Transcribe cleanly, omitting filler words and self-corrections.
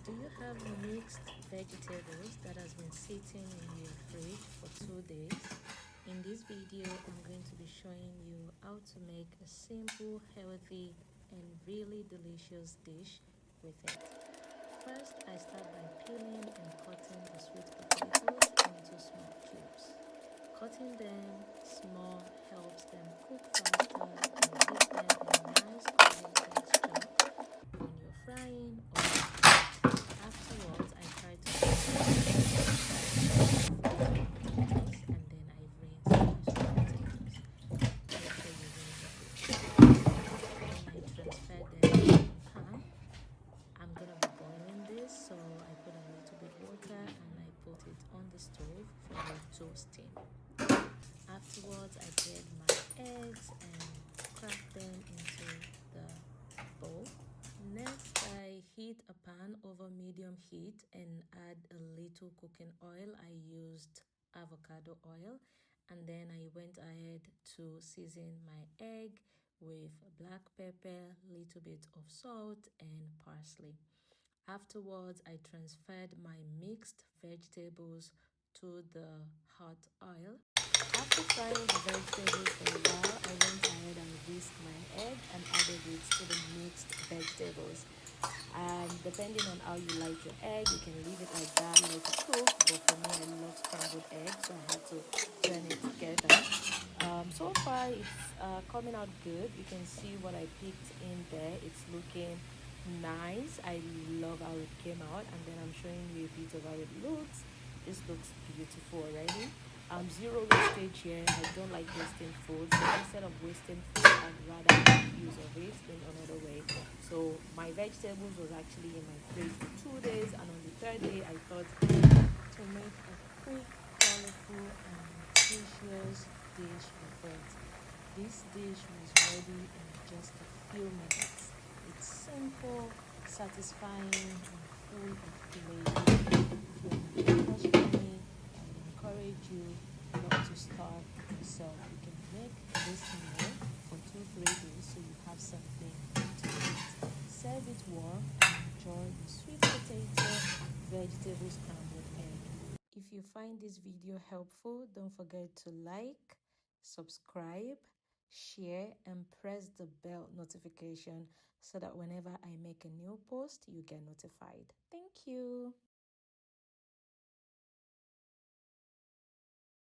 Do you have mixed vegetables that has been sitting in your fridge for 2 days? In this video, I'm going to be showing you how to make a simple, healthy, and really delicious dish with it. First, I start by peeling and cutting the sweet potatoes into small cubes. Cutting them small helps them cook faster and gives them a nice golden texture when you're frying or afterwards. I try to and then I rinse the sweet potatoes. After you rinse then I transfer them to the pan. I'm gonna be boiling this, so I put a little bit water and I put it on the stove for the toasting. Afterwards, I get my eggs and crack them into the bowl. Next, I heat a pan over medium heat and add a little cooking oil. I used avocado oil, and then I went ahead to season my egg with black pepper, little bit of salt and parsley. Afterwards, I transferred my mixed vegetables to the hot oil. After frying the vegetables for a while, I went ahead and whisked my egg and added it to the mixed vegetables. Depending on how you like your egg, you can leave it like that, let it cook. But for me, I love scrambled eggs, so I had to turn it together. So far, it's coming out good. You can see what I picked in there. It's looking nice. I love how it came out, and then I'm showing you a bit of how it looks. This looks beautiful already. Zero wastage here. I don't like wasting food, so instead of wasting food, I'd rather make use of it in another way. So my vegetables was actually in my fridge for 2 days, and on the third day I thought to make a quick, colorful and nutritious dish with it. This dish was ready in just a few minutes. It's simple, satisfying, and full of flavor. If you're not me, I would encourage you not to starve yourself. You can make this meal for 2-3 days so you have something to eat. Serve it warm and enjoy the sweet potato vegetable scrambled egg. If you find this video helpful, don't forget to like, subscribe, share, and press the bell notification so that whenever I make a new post, you get notified. Thank you.